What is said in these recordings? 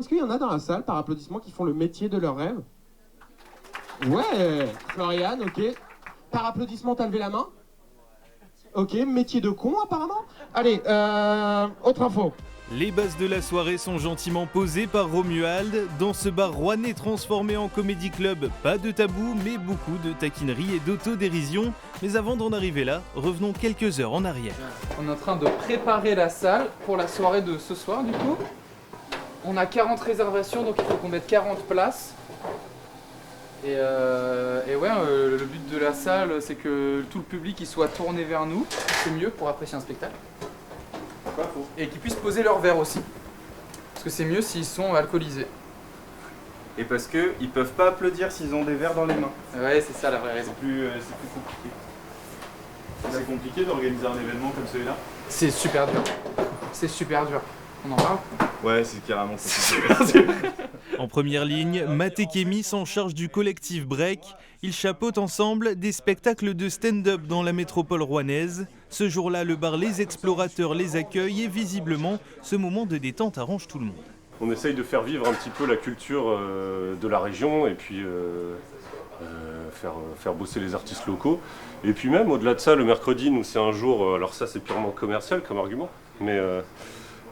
Est-ce qu'il y en a dans la salle, par applaudissement, qui font le métier de leur rêve? Ouais, Floriane, ok. Par applaudissement, t'as levé la main? Ok, métier de con apparemment. Allez, autre info. Les bases de la soirée sont gentiment posées par Romuald. Dans ce bar rouennais transformé en comédie club, pas de tabou, mais beaucoup de taquinerie et d'autodérision. Mais avant d'en arriver là, revenons quelques heures en arrière. On est en train de préparer la salle pour la soirée de ce soir du coup. On a 40 réservations, donc il faut qu'on mette 40 places. Et ouais, le but de la salle, c'est que tout le public il soit tourné vers nous. C'est mieux pour apprécier un spectacle. Et qu'ils puissent poser leur verre aussi. Parce que c'est mieux s'ils sont alcoolisés. Et parce qu'ils peuvent pas applaudir s'ils ont des verres dans les mains. Ouais, c'est ça la vraie raison. C'est plus compliqué. C'est compliqué d'organiser un événement comme celui-là? C'est super dur. C'est super dur. On en parle? Ouais, c'est carrément compliqué. En première ligne, Matt et Kémy en charge du collectif Break. Ils chapeautent ensemble des spectacles de stand-up dans la métropole rouennaise. Ce jour-là, le bar Les Explorateurs les accueille et visiblement, ce moment de détente arrange tout le monde. On essaye de faire vivre un petit peu la culture de la région et puis faire bosser les artistes locaux. Et puis même, au-delà de ça, le mercredi, nous, c'est un jour, alors ça c'est purement commercial comme argument, mais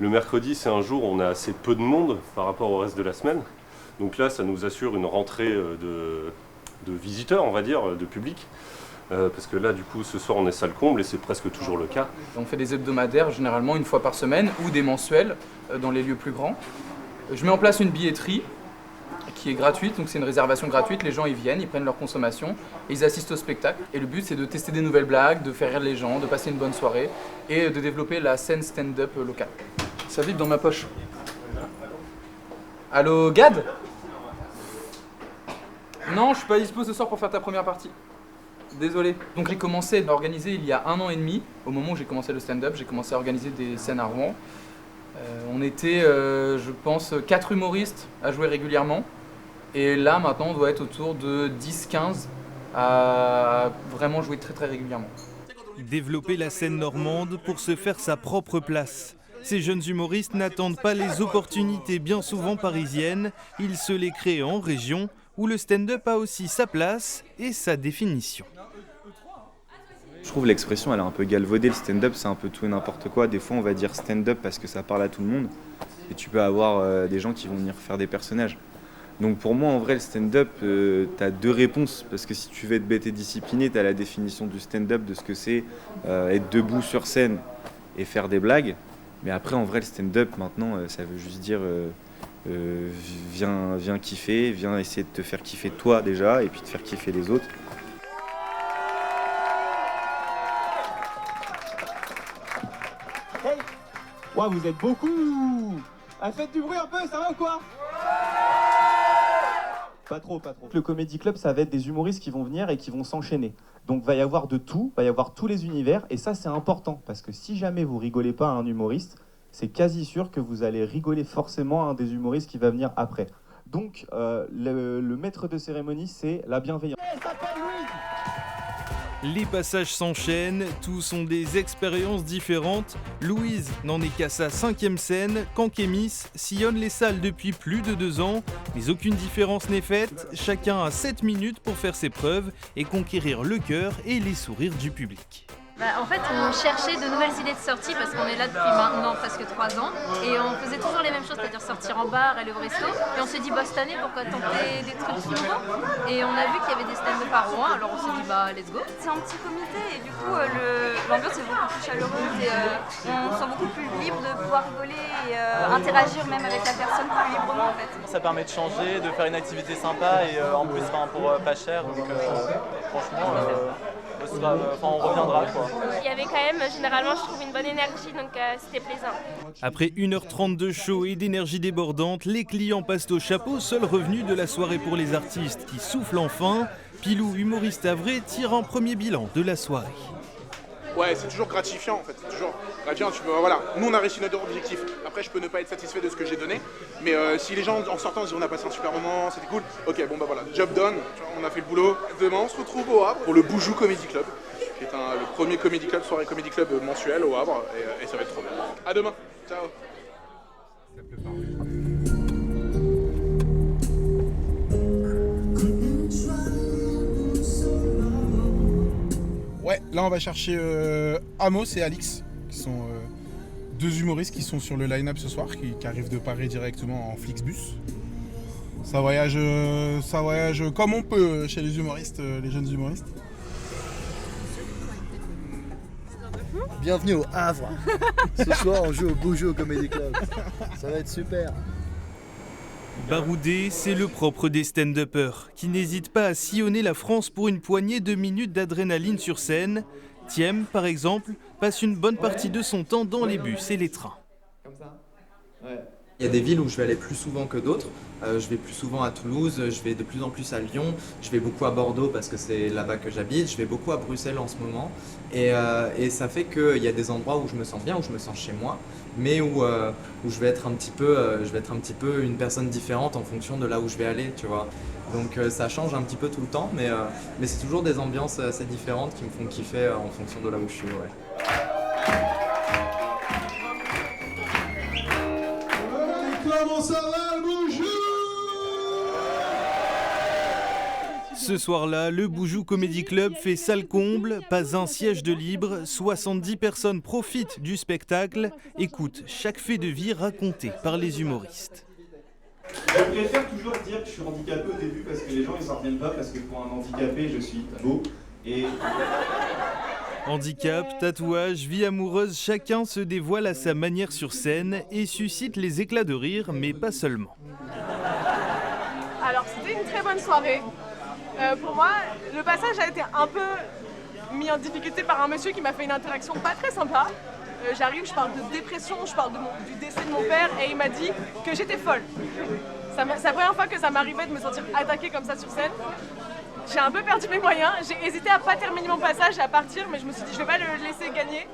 le mercredi, c'est un jour où on a assez peu de monde par rapport au reste de la semaine. Donc là, ça nous assure une rentrée de visiteurs, on va dire, de public. Parce que là, du coup, ce soir, on est salle comble et c'est presque toujours le cas. On fait des hebdomadaires, généralement une fois par semaine, ou des mensuels dans les lieux plus grands. Je mets en place une billetterie qui est gratuite, donc c'est une réservation gratuite. Les gens, ils viennent, ils prennent leur consommation et ils assistent au spectacle. Et le but, c'est de tester des nouvelles blagues, de faire rire les gens, de passer une bonne soirée et de développer la scène stand-up locale. Ça vibre dans ma poche. Allô, Gad? Non, je suis pas dispo ce soir pour faire ta première partie. Désolé. Donc j'ai commencé à organiser il y a 1 an et demi. Au moment où j'ai commencé le stand-up, j'ai commencé à organiser des scènes à Rouen. On était, je pense, 4 humoristes à jouer régulièrement. Et là, maintenant, on doit être autour de 10-15 à vraiment jouer très très régulièrement. Développer la scène normande pour se faire sa propre place. Ces jeunes humoristes n'attendent pas les opportunités bien souvent parisiennes, ils se les créent en région, où le stand-up a aussi sa place et sa définition. Je trouve l'expression elle est un peu galvaudée, le stand-up c'est un peu tout et n'importe quoi. Des fois on va dire stand-up parce que ça parle à tout le monde et tu peux avoir des gens qui vont venir faire des personnages. Donc pour moi en vrai le stand-up, t'as 2 réponses parce que si tu veux être bête et discipliné, t'as la définition du stand-up de ce que c'est être debout sur scène et faire des blagues. Mais après en vrai le stand-up maintenant ça veut juste dire viens kiffer, viens essayer de te faire kiffer toi déjà et puis de faire kiffer les autres. Hey, wow, vous êtes beaucoup. Faites du bruit un peu, ça va ou quoi? Pas trop. Le Comedy Club, ça va être des humoristes qui vont venir et qui vont s'enchaîner. Donc va y avoir de tout, va y avoir tous les univers, et ça c'est important, parce que si jamais vous rigolez pas à un humoriste, c'est quasi sûr que vous allez rigoler forcément à un des humoristes qui va venir après. Donc le maître de cérémonie, c'est la bienveillance. Les passages s'enchaînent, tous ont des expériences différentes. Louise n'en est qu'à sa 5e scène, quand Kémy sillonne les salles depuis plus de 2 ans. Mais aucune différence n'est faite, chacun a 7 minutes pour faire ses preuves et conquérir le cœur et les sourires du public. En fait, on cherchait de nouvelles idées de sortie parce qu'on est là depuis maintenant presque 3 ans et on faisait toujours les mêmes choses, c'est-à-dire sortir en bar, aller au resto. Et on s'est dit, cette année, pourquoi tenter des trucs nouveaux? Et on a vu qu'il y avait des stand-up à Rouen, alors on s'est dit, let's go. C'est un petit comité et du coup, l'ambiance est beaucoup plus chaleureuse et on se sent beaucoup plus libre de pouvoir rigoler et interagir même avec la personne plus librement en fait. Ça permet de changer, de faire une activité sympa et en plus pour pas cher, donc franchement on reviendra quoi. Il y avait quand même généralement je trouve une bonne énergie donc c'était plaisant. Après 1h30 de show et d'énergie débordante, les clients passent au chapeau, seul revenu de la soirée pour les artistes qui soufflent enfin. Pilou, humoriste avré, tire un premier bilan de la soirée. Ouais, c'est toujours gratifiant en fait, c'est toujours gratifiant, voilà, nous on a réussi notre objectif, après je peux ne pas être satisfait de ce que j'ai donné, mais si les gens en sortant disent on a passé un super moment, c'était cool, ok voilà, job done, on a fait le boulot. Demain on se retrouve au Havre pour le Boujou Comedy Club, qui est le premier comedy club, soirée comedy club mensuel au Havre, et ça va être trop bien. À demain, ciao. Là, on va chercher Amos et Alix, qui sont deux humoristes qui sont sur le line-up ce soir, qui arrivent de Paris directement en Flixbus. Ça voyage comme on peut chez les humoristes, les jeunes humoristes. Bienvenue au Havre. Ce soir, on joue au Boujou Comedy Club. Ça va être super. Barouder, c'est le propre des stand-uppers, qui n'hésitent pas à sillonner la France pour une poignée de minutes d'adrénaline sur scène. Thiem, par exemple, passe une bonne partie de son temps dans les bus et les trains. Comme ça ? Ouais. Il y a des villes où je vais aller plus souvent que d'autres. Je vais plus souvent à Toulouse, je vais de plus en plus à Lyon, je vais beaucoup à Bordeaux parce que c'est là-bas que j'habite, je vais beaucoup à Bruxelles en ce moment. Et ça fait qu'il y a des endroits où je me sens bien, où je me sens chez moi, mais où je vais être un petit peu une personne différente en fonction de là où je vais aller, tu vois. Donc ça change un petit peu tout le temps, mais c'est toujours des ambiances assez différentes qui me font kiffer en fonction de là où je suis, ouais. Comment ça va, le Boujou ? Ce soir-là, le Boujou Comedy Club fait salle comble, pas un siège de libre, 70 personnes profitent du spectacle, écoutent chaque fait de vie raconté par les humoristes. Je préfère toujours dire que je suis handicapé au début parce que les gens ils s'en reviennent pas parce que pour un handicapé je suis beau et... Handicap, tatouage, vie amoureuse, chacun se dévoile à sa manière sur scène et suscite les éclats de rire, mais pas seulement. Alors c'était une très bonne soirée. Pour moi, le passage a été un peu mis en difficulté par un monsieur qui m'a fait une interaction pas très sympa. J'arrive, je parle de dépression, je parle du décès de mon père et il m'a dit que j'étais folle. C'est la première fois que ça m'arrivait de me sentir attaquée comme ça sur scène. J'ai un peu perdu mes moyens, j'ai hésité à pas terminer mon passage et à partir, mais je me suis dit je vais pas le laisser gagner.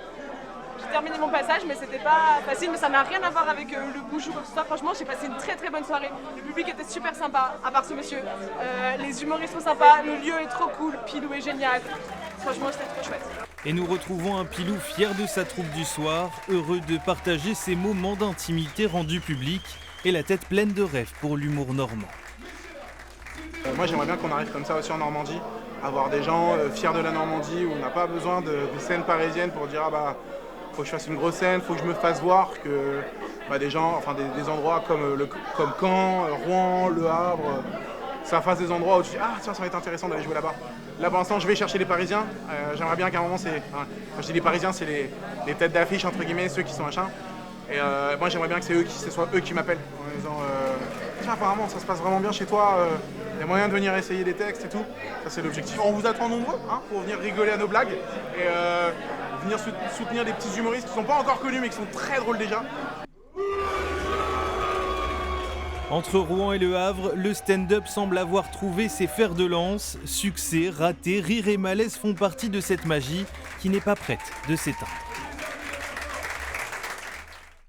J'ai terminé mon passage, mais c'était pas facile, mais ça n'a rien à voir avec le Boujou. Franchement, j'ai passé une très très bonne soirée. Le public était super sympa, à part ce monsieur. Les humoristes sont sympas, le lieu est trop cool, Pilou est génial. Franchement, c'était trop chouette. Et nous retrouvons un Pilou fier de sa troupe du soir, heureux de partager ces moments d'intimité rendus publics et la tête pleine de rêves pour l'humour normand. Moi j'aimerais bien qu'on arrive comme ça aussi en Normandie, avoir des gens fiers de la Normandie où on n'a pas besoin de scènes parisiennes pour dire ah bah faut que je fasse une grosse scène, faut que je me fasse voir, que des gens, enfin des endroits comme Caen, Rouen, Le Havre, ça fasse des endroits où tu dis ah tiens ça va être intéressant d'aller jouer là-bas. Là pour l'instant je vais chercher les Parisiens, j'aimerais bien qu'à un moment quand je dis les Parisiens c'est les têtes d'affiche entre guillemets, ceux qui sont machin. Et moi j'aimerais bien que ce soit eux qui m'appellent en disant tiens apparemment ça se passe vraiment bien chez toi, il y a moyen de venir essayer des textes et tout, ça c'est l'objectif. On vous attend nombreux pour venir rigoler à nos blagues et venir soutenir des petits humoristes qui sont pas encore connus mais qui sont très drôles déjà. Entre Rouen et Le Havre, le stand-up semble avoir trouvé ses fers de lance. Succès, raté, rire et malaise font partie de cette magie qui n'est pas prête de s'éteindre.